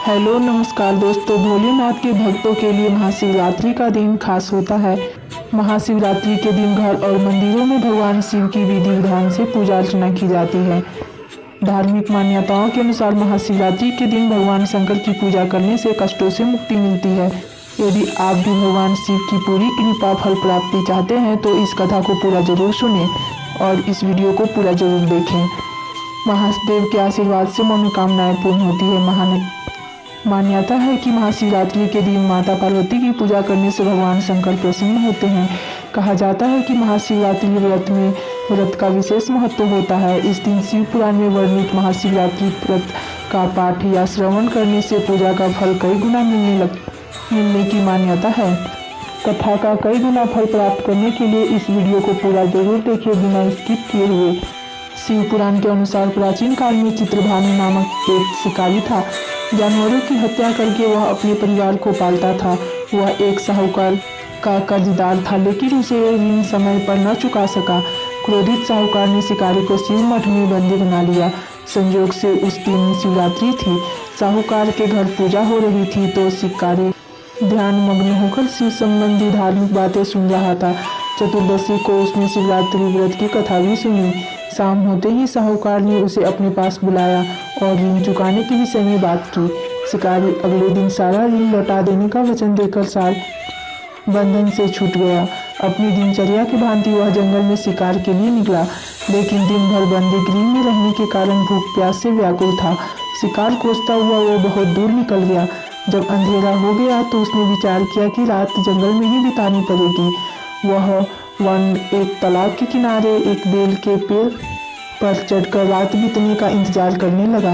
Hello नमस्कार दोस्तों। भोलेनाथ के भक्तों के लिए महाशिवरात्रि का दिन खास होता है। महाशिवरात्रि के दिन घर और मंदिरों में भगवान शिव की विधि विधान से पूजा अर्चना की जाती है। धार्मिक मान्यताओं के अनुसार महाशिवरात्रि के दिन भगवान शंकर की पूजा करने से कष्टों से मुक्ति मिलती है। यदि आप भी भगवान शिव की पूरी कृपा फल प्राप्ति चाहते हैं तो इस कथा को पूरा जरूर सुनें और इस वीडियो को पूरा जरूर देखें। महादेव के आशीर्वाद से मनोकामनाएं पूर्ण होती है। मान्यता है कि महाशिवरात्रि के दिन माता पार्वती की पूजा करने से भगवान शंकर प्रसन्न होते हैं। कहा जाता है कि महाशिवरात्रि व्रत का विशेष महत्व होता है। इस दिन शिव पुराण में वर्णित महाशिवरात्रि व्रत का पाठ या श्रवण करने से पूजा का फल कई गुना मिलने की मान्यता है। कथा का कई गुना फल प्राप्त करने के लिए इस वीडियो को पूरा जरूर देखिए बिना स्किप किए हुए। शिव पुराण के अनुसार प्राचीन काल में चित्रभानु नामक एक शिकारी था। जानवरों की हत्या करके वह अपने परिवार को पालता था। वह एक साहूकार का कर्जदार था, लेकिन उसे ऋण समय पर न चुका सका। क्रोधित साहूकार ने शिकारी को शिव मठ में बंदी बना लिया। संयोग से उस दिन शिवरात्रि थी। साहूकार के घर पूजा हो रही थी तो शिकारी ध्यान मग्न होकर शिव संबंधी धार्मिक बातें सुन रहा था। चतुर्दशी को उसने शिवरात्रि व्रत की कथा भी सुनी। शाम होते ही साहूकार ने उसे अपने पास बुलाया और ऋण चुकाने के विषय में बात की। शिकारी अगले दिन सारा ऋण लौटा देने का वचन देकर सार बंधन से छूट गया। अपनी दिनचर्या की भांति वह जंगल में शिकार के लिए निकला, लेकिन दिन भर बंदी गृह में रहने के कारण भूख प्यास से व्याकुल था। शिकार खोजता हुआ वो बहुत दूर निकल गया। जब अंधेरा हो गया तो उसने विचार किया कि रात जंगल में ही बितानी पड़ेगी। वह एक तालाब के किनारे एक बेल के पेड़ पर चढ़कर रात बीतने का इंतजार करने लगा।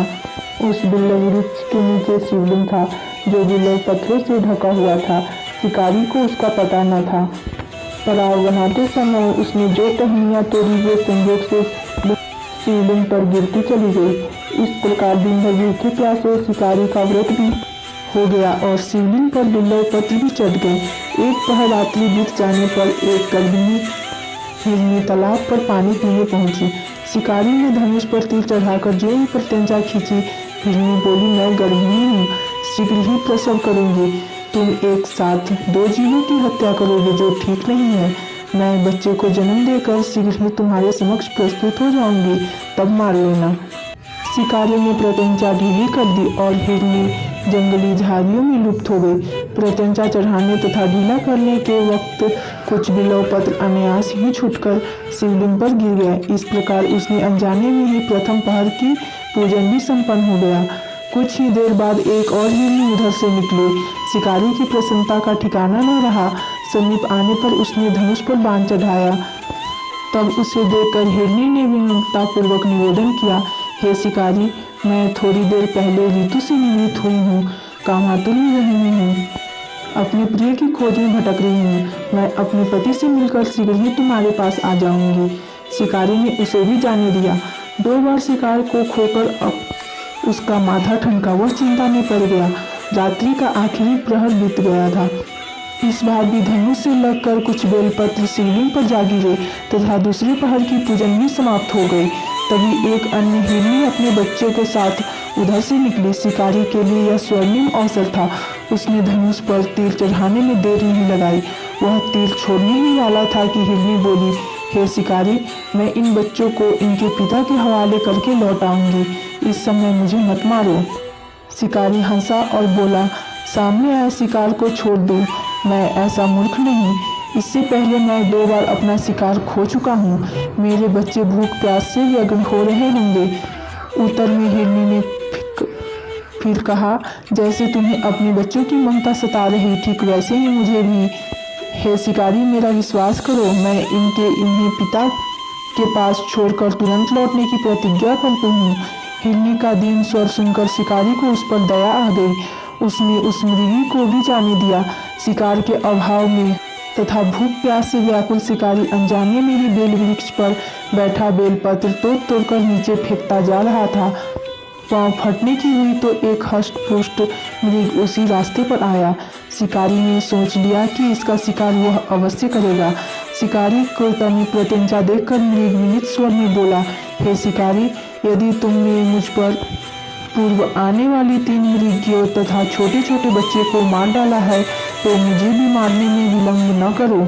उस बिल्व वृक्ष के नीचे शिवलिंग था, जो बिल्व पत्थरों से ढका हुआ था। शिकारी को उसका पता न था। पड़ाव बनाते समय उसने जो टहनियाँ तोड़ी वे संयोग से शिवलिंग पर गिरती चली गई। इस प्रकार दिन भर भूखे प्यासे शिकारी का व्रत भी हो गया और शिवलिंग पर बिल्व पत्र भी चढ़ गए। एक पहर रात्रि बीत जाने पर एक गर्भिणी हिरनी तालाब पर पानी पीने पहुंची। शिकारी ने धनुष पर तीर चढ़ाकर जो ही प्रत्यंचा खींची। हिरनी बोली, मैं गर्भिणी हूँ, शीघ्र ही प्रसव करूंगी। तुम एक साथ दो जीवों की हत्या करोगे, जो ठीक नहीं है। मैं बच्चे को जन्म देकर शीघ्र ही तुम्हारे समक्ष प्रस्तुत हो जाऊंगी, तब मार लेना। शिकारी ने प्रत्यंचा ढीली कर दी और हिरनी जंगली झाड़ियों में लुप्त हो गई। प्रत्यंचा चढ़ाने तथा ढीला करने के वक्त कुछ बिल्व पत्र अनायास ही छूटकर शिवलिंग पर गिर गया। इस प्रकार उसने अनजाने में ही प्रथम पहर की पूजन भी संपन्न हो गया। कुछ ही देर बाद एक और हिरनी उधर से निकली। शिकारी की प्रसन्नता का ठिकाना न रहा। समीप आने पर उसने धनुष पर बाण चढ़ाया। तब उसे देखकर हिरनी ने विनम्रतापूर्वक निवेदन किया, हे शिकारी, मैं थोड़ी देर पहले ऋतु से निवृत्त हुई हूँ, कामातुर में रही हूँ, अपने प्रिय की खोज में भटक रही हूँ। मैं अपने पति से मिलकर शीघ्र ही तुम्हारे पास आ जाऊंगी। शिकारी ने उसे भी जाने दिया। 2 बार शिकार को खोकर अब उसका माथा ठनका। वह चिंता में पड़ गया। रात्रि का आखिरी प्रहर बीत गया था। इस बार भी धनुष से लगकर कुछ बेलपत्र शिवलिंग पर जा गिरे तथा दूसरे पहर की पूजन भी समाप्त हो गई। तभी एक अन्य हिरनी अपने बच्चे के साथ उधर से निकली। शिकारी के लिए यह स्वर्णिम अवसर था। उसने धनुष पर तीर चढ़ाने में देर नहीं लगाई। वह तीर छोड़ने ही वाला था कि हिरनी बोली, हे शिकारी, मैं इन बच्चों को इनके पिता के हवाले करके लौट आऊंगी। इस समय मुझे मत मारो। शिकारी हंसा और बोला, सामने आए शिकार को छोड़ दो। मैं ऐसा मूर्ख नहीं। इससे पहले मैं 2 बार अपना शिकार खो चुका हूँ। मेरे बच्चे भूख प्यास से व्यग्र हो रहे होंगे। उत्तर में हिरनी ने फिर कहा, जैसे तुम्हें अपने बच्चों की ममता सता रही, ठीक वैसे ही मुझे भी। हे शिकारी, मेरा विश्वास करो, मैं इन्हें पिता के पास छोड़कर तुरंत लौटने की प्रतिज्ञा करती हूँ। हिरनी का दीन स्वर सुनकर शिकारी को उस पर दया आ गई। उसने उस मृगी को भी जाने दिया। शिकार के अभाव में तथा भूख प्यास से व्याकुल शिकारी अनजाने में ही बेल वृक्ष पर बैठा बेलपत्र तोड़कर नीचे फेंकता जा रहा था। पांव फटने की हुई तो एक हष्ट-पुष्ट मृग उसी रास्ते पर आया। शिकारी ने सोच लिया कि इसका शिकार वह अवश्य करेगा। शिकारी को तनी प्रत्यंचा देखकर मृग विनीत स्वर में बोला, हे शिकारी, यदि तुमने मुझ पर पूर्व आने वाली 3 मृगियों तथा छोटे छोटे बच्चे को मार डाला है तो मुझे भी मारने में विलम्ब न करो।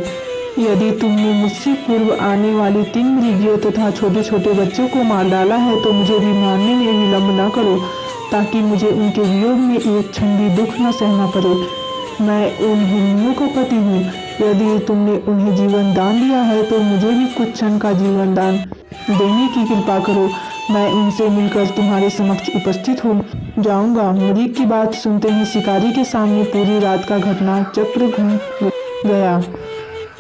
यदि तुमने मुझसे पूर्व आने वाली 3 मृगियों तथा छोटे छोटे बच्चों को मार डाला है तो मुझे भी मारने में विलम्ब न करो, ताकि मुझे उनके वियोग में एक क्षण भी दुख न सहना पड़े। मैं उन हिरनियों का पति हूँ। यदि तुमने उन्हें जीवन दान दिया है तो मुझे भी कुछ क्षण का जीवन दान देने की कृपा करो। मैं उनसे मिलकर तुम्हारे समक्ष उपस्थित हो जाऊंगा। मृग की बात सुनते ही शिकारी के सामने पूरी रात का घटना चक्र घूम गया।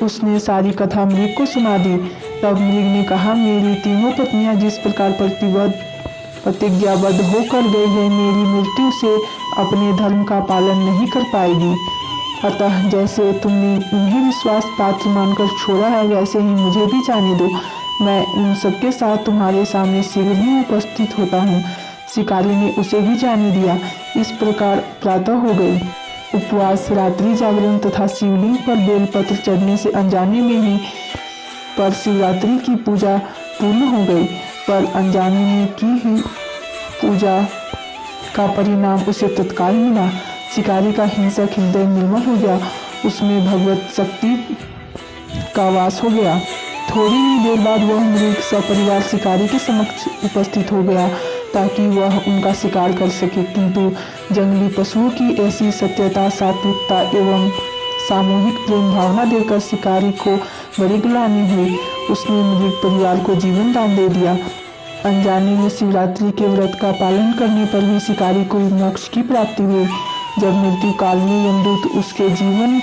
उसने सारी कथा मृग को सुना दी। तब मृग ने कहा, मेरी तीनों पत्नियां जिस प्रकार प्रतिज्ञाबद्ध होकर गई है, मेरी मृत्यु से अपने धर्म का पालन नहीं कर पाएगी। अतः जैसे तुमने उन्हें विश्वास पात्र मानकर छोड़ा है, वैसे ही मुझे भी जाने दो। मैं उन सबके साथ तुम्हारे सामने शीघ्र ही उपस्थित होता हूँ। शिकारी ने उसे भी जाने दिया। इस प्रकार प्रातः हो गई। उपवास, रात्रि जागरण तथा शिवलिंग पर बेलपत्र चढ़ने से अनजाने में ही पर शिवरात्रि की पूजा पूर्ण हो गई। पर अनजाने में की ही पूजा का परिणाम उसे तत्काल मिला। शिकारी का हिंसक हृदय निर्मल हो गया, उसमें भगवत शक्ति का वास हो गया। थोड़ी ही देर बाद वह मृग सपरिवार शिकारी के समक्ष उपस्थित हो गया ताकि वह उनका शिकार कर सके, किंतु जंगली पशुओं की ऐसी सत्यता, सात्विकता एवं सामूहिक प्रेम भावना देखकर शिकारी को बड़ी ग्लानि हुई। उसने मृग परिवार को जीवन दान दे दिया। अनजाने में शिवरात्रि के व्रत का पालन करने पर भी शिकारी को मोक्ष की प्राप्ति हुई। जब मृत्यु काल में यमदूत उसके जीवन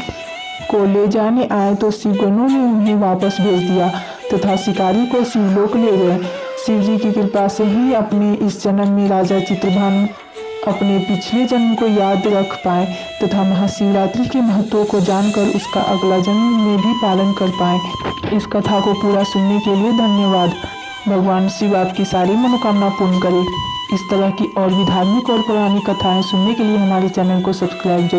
को ले जाने आए तो शिवगणों ने उन्हें वापस भेज दिया तथा शिकारी को शिवलोक ले गए। शिव जी की कृपा से ही अपने इस जन्म में राजा चित्रभानु अपने पिछले जन्म को याद रख पाए तथा महाशिवरात्रि के महत्व को जानकर उसका अगला जन्म में भी पालन कर पाए। इस कथा को पूरा सुनने के लिए धन्यवाद। भगवान शिव आपकी सारी मनोकामना पूर्ण करे। इस तरह की और भी धार्मिक और पौराणिक कथाएं सुनने के लिए हमारे चैनल को सब्सक्राइब